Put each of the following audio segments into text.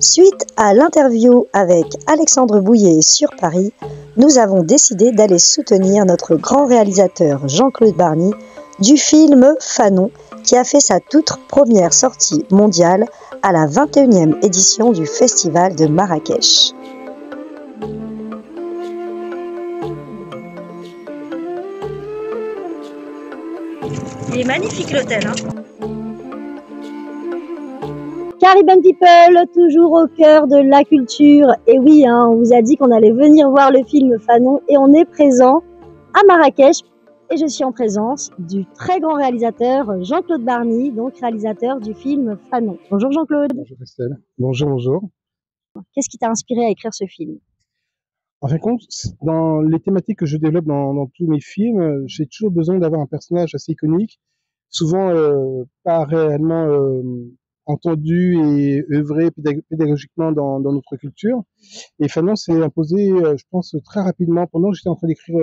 Suite à l'interview avec Alexandre Bouillet sur Paris, nous avons décidé d'aller soutenir notre grand réalisateur Jean-Claude Barny du film Fanon qui a fait sa toute première sortie mondiale à la 21e édition du Festival de Marrakech. Il est magnifique l'hôtel, hein. Caribbean People, toujours au cœur de la culture. Et oui, on vous a dit qu'on allait venir voir le film Fanon et on est présent à Marrakech. Et je suis en présence du très grand réalisateur Jean-Claude Barny, donc réalisateur du film Fanon. Bonjour Jean-Claude. Bonjour Estelle. Bonjour. Qu'est-ce qui t'a inspiré à écrire ce film? En fin de compte, dans les thématiques que je développe dans tous mes films, j'ai toujours besoin d'avoir un personnage assez iconique, souvent pas réellement entendu et œuvré pédagogiquement dans notre culture. Et Fanon s'est imposé, je pense, très rapidement. Pendant que j'étais en train d'écrire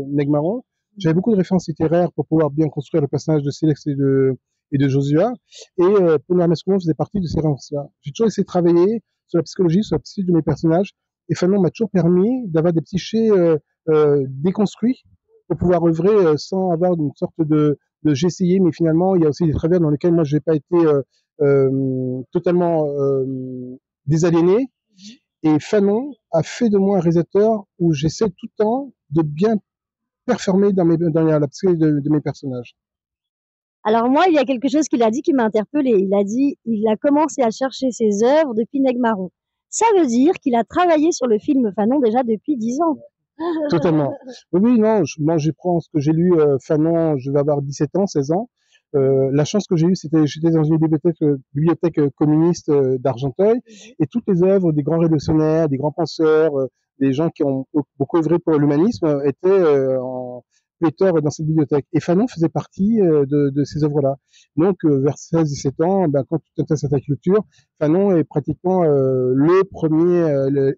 Negmaron, j'avais beaucoup de références littéraires pour pouvoir bien construire le personnage de Céleste et de Josua. Et Paul Hermès-Coulon faisait partie de ces références-là. J'ai toujours essayé de travailler sur la psychologie, sur la psyché de mes personnages. Et Fanon m'a toujours permis d'avoir des psychés déconstruits pour pouvoir œuvrer sans avoir une sorte de j'ai essayé, mais finalement, il y a aussi des travers dans lesquels moi, je n'ai pas été totalement désaliéné. Et Fanon a fait de moi un réalisateur où j'essaie tout le temps de bien performer dans la psyché de mes personnages. Alors moi, il y a quelque chose qu'il a dit qui m'a interpellée. Il a dit il a commencé à chercher ses œuvres depuis Negmaron. Ça veut dire qu'il a travaillé sur le film Fanon déjà depuis 10 ans. Totalement. Oui, non, moi je prends ce que j'ai lu Fanon, je vais avoir 17 ans, 16 ans. La chance que j'ai eue, c'était j'étais dans une bibliothèque communiste d'Argenteuil, et toutes les œuvres des grands révolutionnaires, des grands penseurs, des gens qui ont beaucoup œuvré pour l'humanisme étaient en pléthore dans cette bibliothèque. Et Fanon faisait partie de ces œuvres-là. Donc vers 16-17 ans, quand tu t'intéresses à ta culture, Fanon est pratiquement le premier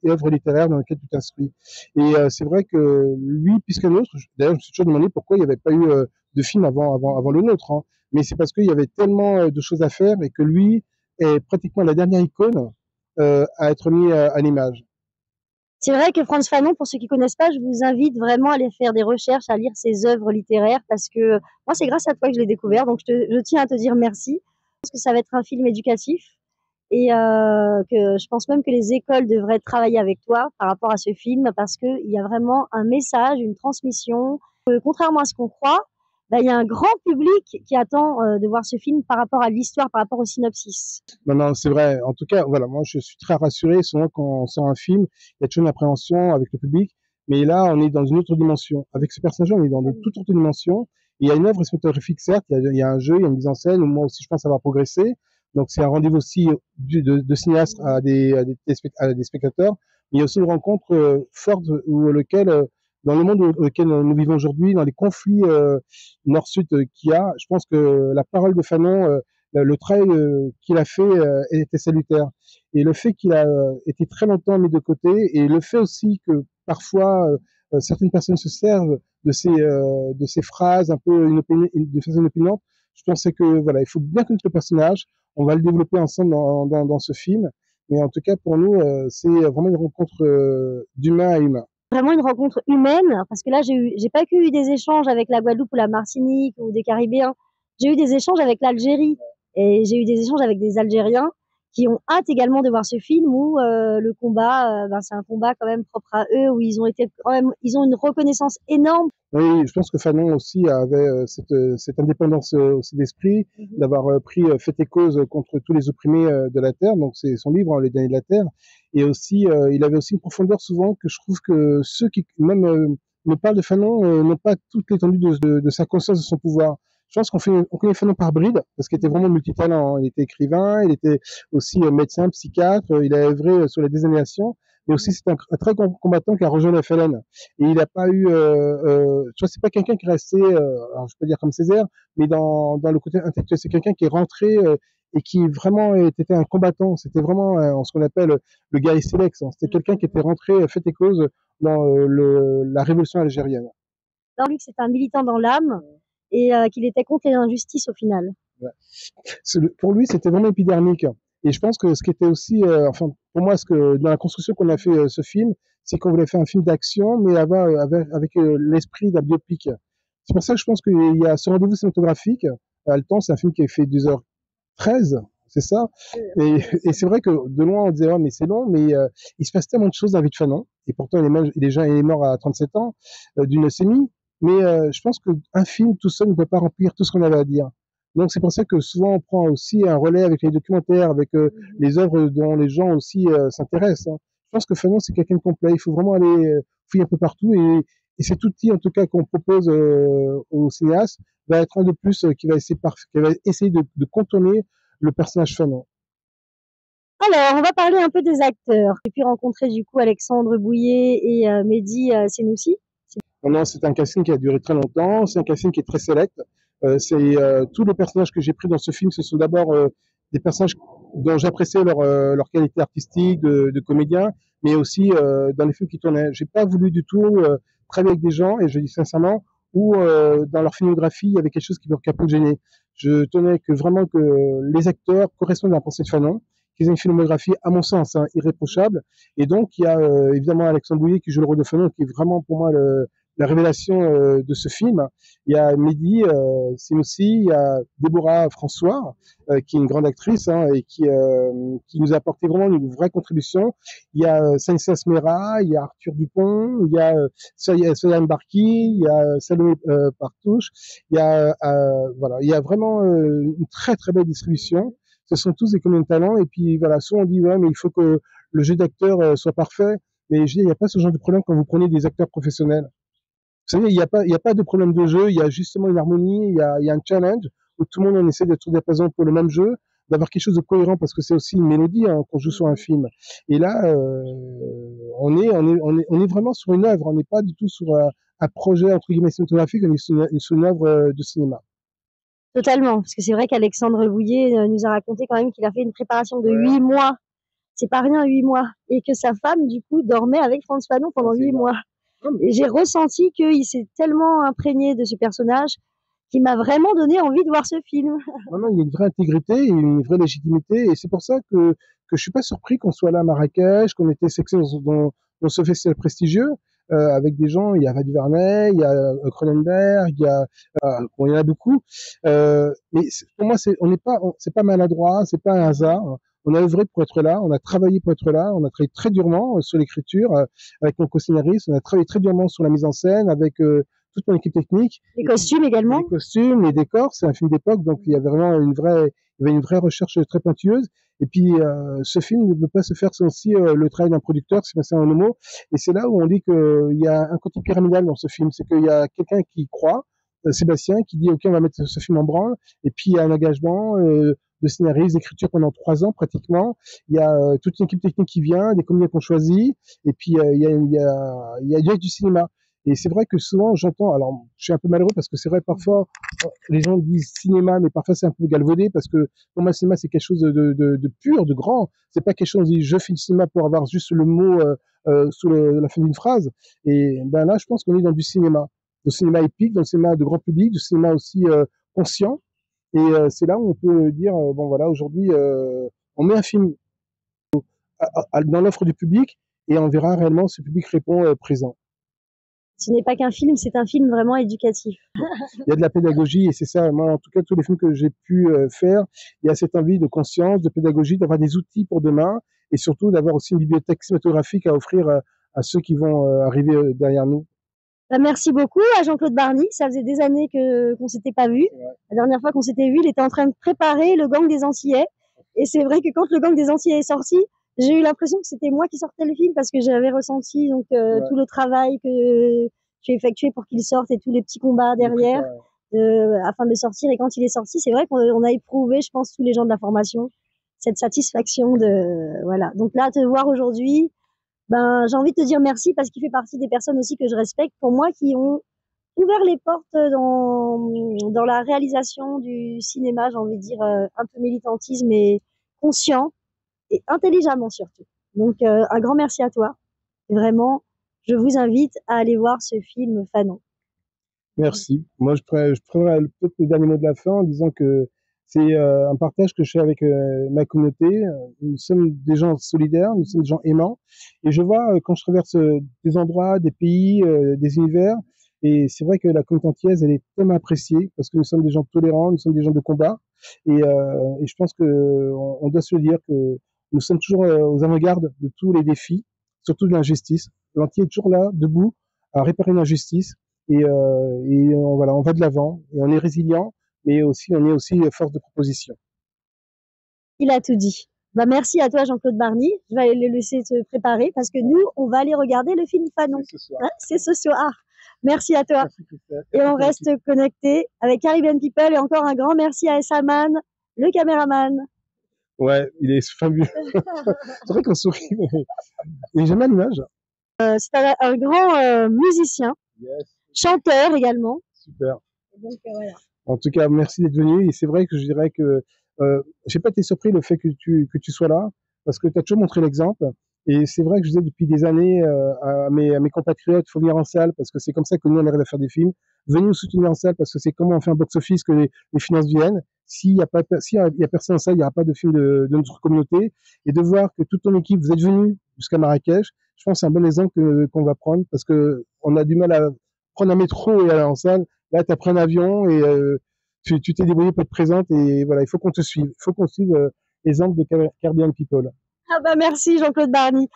œuvre littéraire dans lequel tu t'instruis. Et c'est vrai que lui, plus qu'un autre, d'ailleurs je me suis toujours demandé pourquoi il n'y avait pas eu de film avant le nôtre, hein. Mais c'est parce qu'il y avait tellement de choses à faire et que lui est pratiquement la dernière icône à être mis à l'image. C'est vrai que Frantz Fanon, pour ceux qui connaissent pas, je vous invite vraiment à aller faire des recherches, à lire ses œuvres littéraires, parce que moi, c'est grâce à toi que je l'ai découvert, donc je tiens à te dire merci. Je pense que ça va être un film éducatif et que je pense même que les écoles devraient travailler avec toi par rapport à ce film, parce qu'il y a vraiment un message, une transmission. Contrairement à ce qu'on croit, il y a un grand public qui attend de voir ce film par rapport à l'histoire, par rapport au synopsis. Non, c'est vrai. En tout cas, voilà, moi je suis très rassuré. Souvent quand on sort un film, il y a toujours une appréhension avec le public. Mais là, on est dans une autre dimension. Avec ce personnage, on est dans une toute autre dimension. Et il y a une œuvre cinématographique, certes, il y a un jeu, il y a une mise en scène où moi aussi je pense avoir progressé. Donc c'est un rendez-vous aussi de cinéaste à des spectateurs. Mais il y a aussi une rencontre forte dans le monde auquel nous vivons aujourd'hui, dans les conflits nord-sud qu'il y a, je pense que la parole de Fanon, le travail qu'il a fait était salutaire. Et le fait qu'il a été très longtemps mis de côté, et le fait aussi que parfois certaines personnes se servent de ces phrases un peu de façon inopinante, je pensais que voilà, il faut bien connaître le personnage. On va le développer ensemble dans ce film. Mais en tout cas, pour nous, c'est vraiment une rencontre d'humain à humain. Vraiment une rencontre humaine, parce que là, j'ai pas que eu des échanges avec la Guadeloupe ou la Martinique ou des Caribéens. J'ai eu des échanges avec l'Algérie et j'ai eu des échanges avec des Algériens qui ont hâte également de voir ce film où le combat, c'est un combat quand même propre à eux, où ils ont une reconnaissance énorme. Oui, je pense que Fanon aussi avait cette indépendance aussi d'esprit, d'avoir pris fait et cause contre tous les opprimés de la terre. Donc c'est son livre, hein, Les Derniers de la Terre. Et aussi, il avait aussi une profondeur souvent que je trouve que ceux qui même me parlent de Fanon n'ont pas toute l'étendue de sa conscience, de son pouvoir. Je pense on connaît Fanon par bride, parce qu'il était vraiment multitalent, hein. Il était écrivain, il était aussi médecin, psychiatre, il a œuvré sur la désalination, mais aussi c'est un très grand combattant qui a rejoint la FLN. Et il n'a pas eu, tu vois, c'est pas quelqu'un qui est resté, alors je peux dire comme Césaire, mais dans le côté intellectuel, c'est quelqu'un qui est rentré et qui vraiment était un combattant. C'était vraiment ce qu'on appelle le guerrier sélex, hein. C'était quelqu'un qui était rentré fait et cause dans la révolution algérienne. Alors lui, c'est un militant dans l'âme et qu'il était contre les injustices au final. Ouais. Pour lui, c'était vraiment épidermique. Et je pense que ce qui était aussi, enfin, pour moi, dans la construction qu'on a fait ce film, c'est qu'on voulait faire un film d'action, mais avec l'esprit d'un biopic. C'est pour ça que je pense qu'il y a ce rendez-vous cinématographique. Le temps, c'est un film qui est fait 2h13, c'est ça. Et c'est vrai que de loin, on disait, oh, mais c'est long, mais il se passe tellement de choses dans la vie de Fanon. Et pourtant, il est mort à 37 ans d'une leucémie. Mais je pense qu'un film tout seul ne peut pas remplir tout ce qu'on avait à dire. Donc c'est pour ça que souvent on prend aussi un relais avec les documentaires, avec les œuvres dont les gens aussi s'intéressent. Hein. Je pense que Fanon c'est quelqu'un de complet. Il faut vraiment aller fouiller un peu partout et cet outil en tout cas qu'on propose aux cinéastes va être un de plus qui va essayer de contourner le personnage Fanon. Alors, on va parler un peu des acteurs. J'ai pu rencontrer du coup Alexandre Bouillet et Mehdi Senoussi. Non, c'est un casting qui a duré très longtemps, c'est un casting qui est très select. Tous les personnages que j'ai pris dans ce film, ce sont d'abord des personnages dont j'appréciais leur qualité artistique de comédien, mais aussi dans les films qui tournaient. J'ai pas voulu du tout travailler avec des gens, et je dis sincèrement, où dans leur filmographie, il y avait quelque chose qui a pu me gêner. Je tenais vraiment que les acteurs correspondent à la pensée de Fanon, qu'ils aient une filmographie, à mon sens, hein, irréprochable. Et donc, il y a évidemment Alexandre Bouillet qui joue le rôle de Fanon, qui est vraiment pour moi la révélation de ce film. Il y a Mehdi Senoussi, il y a Déborah François, qui est une grande actrice hein, et qui nous a apporté vraiment une vraie contribution. Il y a Sanissa Smera, il y a Arthur Dupont, il y a Soyam Barki, il y a Salomé Partouche. Voilà, il y a vraiment une très très belle distribution. Ce sont tous des comédiens de talent et puis voilà, soit on dit ouais mais il faut que le jeu d'acteur soit parfait, mais je dis il n'y a pas ce genre de problème quand vous prenez des acteurs professionnels. Vous savez, il y a pas de problème de jeu, il y a justement une harmonie, il y a un challenge où tout le monde essaie d'être diapason pour le même jeu, d'avoir quelque chose de cohérent parce que c'est aussi une mélodie hein, qu'on joue sur un film. Et là, on est vraiment sur une œuvre, on n'est pas du tout sur un projet entre guillemets cinématographique, on est sur une œuvre de cinéma. Totalement, parce que c'est vrai qu'Alexandre Bouillet nous a raconté quand même qu'il a fait une préparation de 8 mois. C'est pas rien, 8 mois. Et que sa femme, du coup, dormait avec Frantz Fanon pendant 8 mois. Et j'ai ressenti qu'il s'est tellement imprégné de ce personnage qu'il m'a vraiment donné envie de voir ce film. Non, il y a une vraie intégrité et une vraie légitimité. Et c'est pour ça que je suis pas surpris qu'on soit là à Marrakech, qu'on était sexy dans ce festival prestigieux, avec des gens, il y a Radu Duvernay, il y a Cronenberg, bon, il y en a beaucoup. Mais pour moi, c'est pas maladroit, c'est pas un hasard. On a œuvré pour être là, on a travaillé pour être là, on a travaillé très durement sur l'écriture avec mon co-scénariste, on a travaillé très durement sur la mise en scène avec toute mon équipe technique. Les costumes également. Les costumes, les décors, c'est un film d'époque, donc il y avait vraiment une vraie recherche très pointueuse. Et puis, ce film ne peut pas se faire sans aussi le travail d'un producteur, c'est passé en un mot. Et c'est là où on dit qu'il y a un côté pyramidal dans ce film, c'est qu'il y a quelqu'un qui croit, Sébastien, qui dit ok, on va mettre ce film en branle. Et puis il y a un engagement de scénariste, d'écriture pendant 3 ans pratiquement. Il y a toute une équipe technique qui vient, des comédiens qu'on choisit, et puis il y a du cinéma. Et c'est vrai que souvent j'entends, alors je suis un peu malheureux parce que c'est vrai parfois les gens disent cinéma, mais parfois c'est un peu galvaudé parce que pour moi le cinéma c'est quelque chose de pur, de grand. C'est pas quelque chose dit je fais du cinéma pour avoir juste le mot sous la fin d'une phrase. Et ben là je pense qu'on est dans du cinéma épique, dans le cinéma de grand public, du cinéma aussi conscient. Et c'est là où on peut dire bon voilà aujourd'hui on met un film dans l'offre du public et on verra réellement si le public répond présent. Ce n'est pas qu'un film, c'est un film vraiment éducatif. Il y a de la pédagogie et c'est ça, moi en tout cas tous les films que j'ai pu faire, il y a cette envie de conscience, de pédagogie, d'avoir des outils pour demain et surtout d'avoir aussi une bibliothèque cinématographique à offrir à ceux qui vont arriver derrière nous. Merci beaucoup à Jean-Claude Barny, ça faisait des années qu'on s'était pas vu. Ouais. La dernière fois qu'on s'était vu, il était en train de préparer le Gang des Antillais et c'est vrai que quand le Gang des Antillais est sorti, j'ai eu l'impression que c'était moi qui sortais le film parce que j'avais ressenti donc tout le travail que j'ai effectué pour qu'il sorte et tous les petits combats derrière afin de le sortir. Et quand il est sorti, c'est vrai qu'on a éprouvé, je pense, tous les gens de la formation, cette satisfaction de voilà. Donc là, te voir aujourd'hui, ben j'ai envie de te dire merci parce qu'il fait partie des personnes aussi que je respecte pour moi qui ont ouvert les portes dans la réalisation du cinéma, j'ai envie de dire un peu militantisme et conscient. Et intelligemment surtout. Donc un grand merci à toi. Et vraiment, je vous invite à aller voir ce film Fanon. Merci. Moi, je prendrai peut-être le dernier mot de la fin en disant que C'est un partage que je fais avec ma communauté. Nous sommes des gens solidaires, nous sommes des gens aimants. Et je vois quand je traverse des endroits, des pays, des univers, et c'est vrai que la communauté antillaise, elle est tellement appréciée parce que nous sommes des gens tolérants, nous sommes des gens de combat. Et je pense que on doit se le dire que nous sommes toujours aux avant-gardes de tous les défis, surtout de l'injustice. L'Antille est toujours là, debout, à réparer l'injustice. Voilà, on va de l'avant et on est résilient, mais aussi on est aussi force de proposition. Il a tout dit. Bah, merci à toi, Jean-Claude Barny. Je vais aller le laisser se préparer parce que nous, on va aller regarder le film Fanon. C'est ce soir. Hein, c'est ce soir. Merci à toi. Merci, Christophe. Et on reste connecté avec Caribbean People et encore un grand merci à Essaman, le caméraman. Ouais, il est fabuleux. C'est vrai qu'on sourit, mais il est jamais à l'image. C'est un grand musicien, Yes, chanteur également. super. Donc voilà. En tout cas, merci d'être venu. Et c'est vrai que je dirais que j'ai pas été surpris le fait que tu sois là, parce que tu as toujours montré l'exemple. Et c'est vrai que je disais depuis des années à mes compatriotes, il faut venir en salle, parce que c'est comme ça que nous, on arrive à faire des films. Venez nous soutenir en salle, parce que c'est comment on fait un box-office que les finances viennent. S'il y a personne en salle, il n'y aura pas de film de notre communauté. Et de voir que toute ton équipe, vous êtes venus jusqu'à Marrakech, je pense que c'est un bon exemple qu'on va prendre, parce que on a du mal à prendre un métro et aller en salle. Là, tu as pris un avion et tu t'es débrouillé pour être présente. Et voilà, il faut qu'on te suive. Il faut qu'on suive l'exemple de Caribbean People. Ah bah merci Jean-Claude Barny.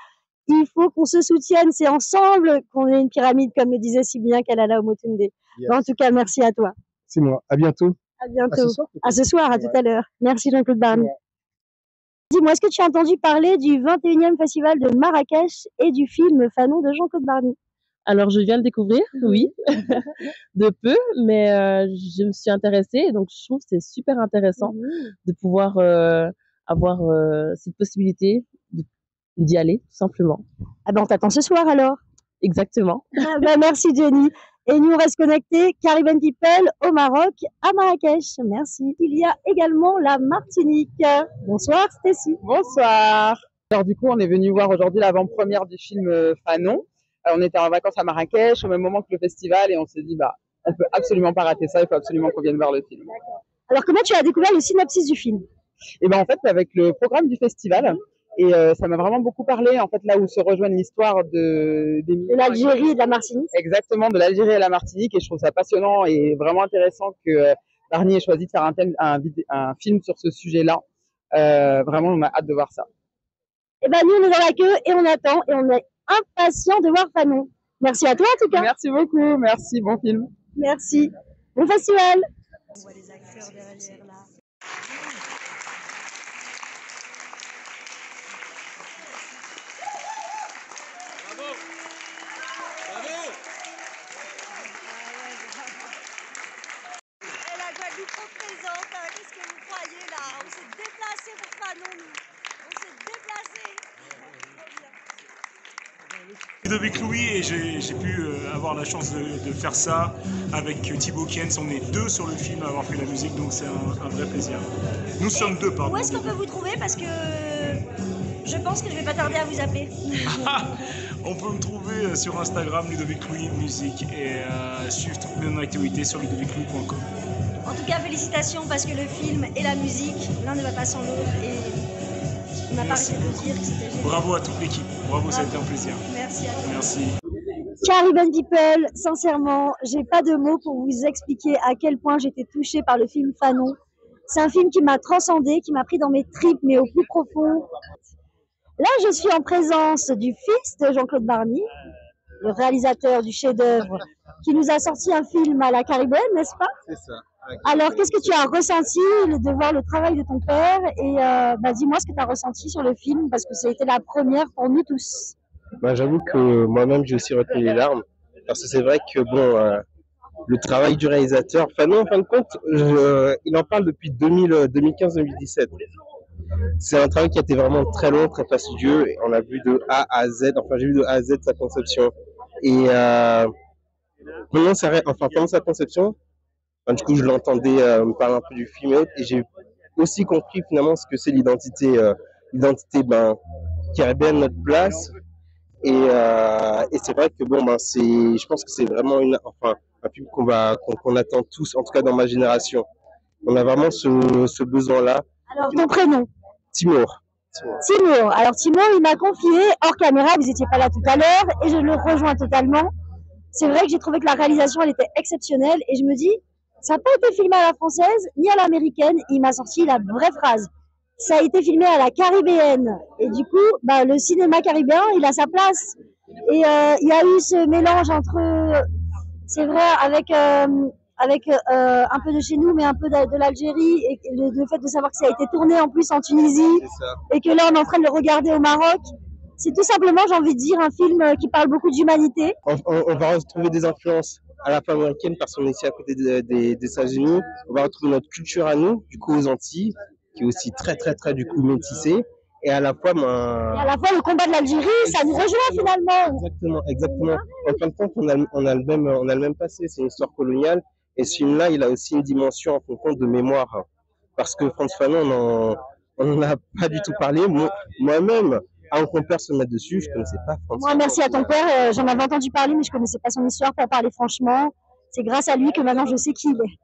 Il faut qu'on se soutienne, c'est ensemble qu'on est une pyramide, comme le disait si bien Kalala Omotunde. Yes. En tout cas, merci à toi. C'est moi. À bientôt. À bientôt. À ce soir, à ce soir, à ouais. tout à l'heure. Merci Jean-Claude Barny. Ouais. Dis-moi, est-ce que tu as entendu parler du 21e festival de Marrakech et du film Fanon de Jean-Claude Barny? Alors, je viens de découvrir, oui, de peu, mais je me suis intéressée, donc je trouve que c'est super intéressant de pouvoir avoir cette possibilité d'y aller, tout simplement. Ah ben, on t'attend ce soir alors. Exactement. Ah ben, merci Jenny. Et nous, on reste connectés, Caribbean People au Maroc, à Marrakech. Merci. Il y a également la Martinique. Bonsoir Stécie. Bonsoir. Alors du coup, on est venu voir aujourd'hui l'avant-première du film Fanon. On était en vacances à Marrakech au même moment que le festival et on s'est dit on peut absolument pas rater ça, il faut absolument qu'on vienne voir le film. Alors comment tu as découvert le synopsis du film? Et en fait avec le programme du festival et ça m'a vraiment beaucoup parlé en fait là où se rejoignent l'histoire de l'Algérie et de la Martinique. Exactement, de l'Algérie et la Martinique et je trouve ça passionnant et vraiment intéressant que Barny ait choisi de faire un film sur ce sujet-là. Vraiment, on a hâte de voir ça. Et ben nous on est dans la queue et on attend et on est impatient de voir Fanon. Merci à toi en tout cas. Merci beaucoup, merci, bon film. Merci. Bon festival. On voit les acteurs derrière là. Et la Guadeloupe représente, qu'est-ce que vous croyez là? On s'est déplacé pour Fanon, nous. On s'est déplacé. Ludovic Louis et j'ai pu avoir la chance de faire ça avec Thibaut Kienz. On est deux sur le film à avoir fait la musique, donc c'est un vrai plaisir. Nous sommes deux, pardon. Où est-ce qu'on peut vous trouver? Parce que je pense que je vais pas tarder à vous appeler. On peut me trouver sur Instagram, Ludovic Louis Musique, et suivre toutes mes activités sur ludoviclouis.com. En tout cas, félicitations parce que le film et la musique, l'un ne va pas sans l'autre. Et on n'a pas arrêté de dire que c'était génial. Bravo à toute l'équipe. Bravo, ça a été un plaisir. Merci à toi. Merci. Caribbean People, sincèrement, j'ai pas de mots pour vous expliquer à quel point j'étais touchée par le film Fanon. C'est un film qui m'a transcendée, qui m'a pris dans mes tripes, mais au plus profond. Là, je suis en présence du fils de Jean-Claude Barny, le réalisateur du chef-d'œuvre, qui nous a sorti un film à la Caribbean, n'est-ce pas? C'est ça. Alors, qu'est-ce que tu as ressenti de voir le travail de ton père? Et dis-moi ce que tu as ressenti sur le film, parce que ça a été la première pour nous tous. J'avoue que moi-même, j'ai aussi retenu les larmes, parce que c'est vrai que le travail du réalisateur, Fanon, en fin de compte, il en parle depuis 2015-2017. C'est un travail qui a été vraiment très long, très fastidieux. Et on a vu de A à Z, enfin j'ai vu de A à Z sa conception. Et pendant sa conception, du coup je l'entendais me parler un peu du film et autres, et j'ai aussi compris finalement ce que c'est l'identité caribéenne, notre place. Et c'est vrai que je pense que c'est vraiment un film qu'on attend tous, en tout cas dans ma génération. On a vraiment ce besoin-là. Alors, ton prénom? Timur. Timur. Alors, Timur, il m'a confié, hors caméra, vous n'étiez pas là tout à l'heure, et je le rejoins totalement. C'est vrai que j'ai trouvé que la réalisation, elle était exceptionnelle, et je me dis, ça n'a pas été filmé à la française, ni à l'américaine. Il m'a sorti la vraie phrase. Ça a été filmé à la caribéenne. Et du coup, le cinéma caribéen, il a sa place. Et il y a eu ce mélange entre, c'est vrai, avec un peu de chez nous, mais un peu de l'Algérie, et le fait de savoir que ça a été tourné en plus en Tunisie, et que là on est en train de le regarder au Maroc. C'est tout simplement, j'ai envie de dire, un film qui parle beaucoup d'humanité. On va retrouver des influences à la fois américaines parce qu'on est ici à côté des États-Unis. On va retrouver notre culture à nous, du coup aux Antilles, qui est aussi très très très du coup métissée. Et à la fois, le combat de l'Algérie, ça nous rejoint finalement. Exactement. En fin de compte, on a le même passé. C'est une histoire coloniale. Et ce film-là, il a aussi une dimension en fin de compte de mémoire. Parce que Frantz Fanon, on n'en a pas du tout parlé. Moi-même, avant que mon père se mette dessus, je ne connaissais pas Frantz Fanon. Moi, merci à ton père. J'en avais entendu parler, mais je ne connaissais pas son histoire. Pour parler franchement, c'est grâce à lui que maintenant je sais qui il est.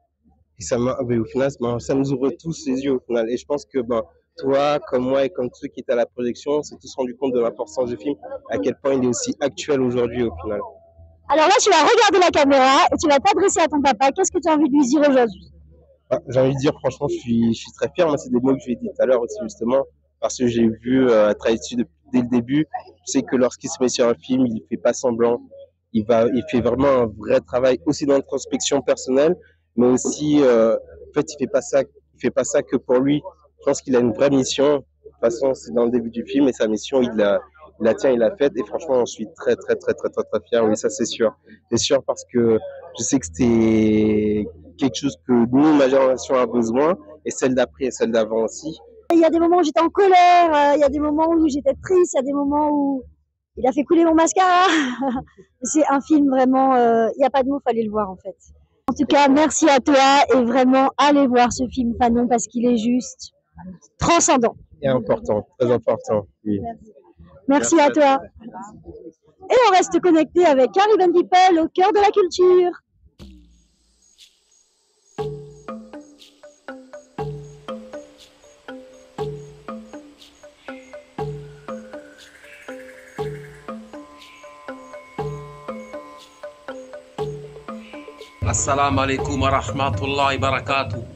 Et au final, ça nous ouvre tous les yeux au final. Et je pense que toi, comme moi et comme tous ceux qui étaient à la projection, on s'est tous rendu compte de l'importance du film, à quel point il est aussi actuel aujourd'hui au final. Alors là, tu vas regarder la caméra et tu vas t'adresser à ton papa. Qu'est-ce que tu as envie de lui dire aujourd'hui? J'ai envie de dire, franchement, je suis très fier. Moi, c'est des mots que je lui ai dit tout à l'heure aussi, justement, parce que j'ai vu travailler dessus dès le début. Je sais que lorsqu'il se met sur un film, il ne fait pas semblant. Il fait vraiment un vrai travail aussi d'introspection personnelle, mais aussi, en fait, il fait pas ça que pour lui. Je pense qu'il a une vraie mission. De toute façon, c'est dans le début du film et sa mission, il l'a faite. Et franchement, j'en suis très, très, très, très, très, très fier. Oui, ça, c'est sûr. C'est sûr parce que je sais que c'était quelque chose que nous, ma génération, a besoin, et celle d'après et celle d'avant aussi. Il y a des moments où j'étais en colère, il y a des moments où j'étais triste, il y a des moments où il a fait couler mon mascara. C'est un film vraiment, il n'y a pas de mots, fallait le voir en fait. En tout cas, merci à toi et vraiment allez voir ce film Fanon parce qu'il est juste transcendant. Et important, très important. Oui. Merci à toi. Et on reste connecté avec Caribbean People au cœur de la culture. Assalamu alaikum wa rahmatullahi wa barakatuh.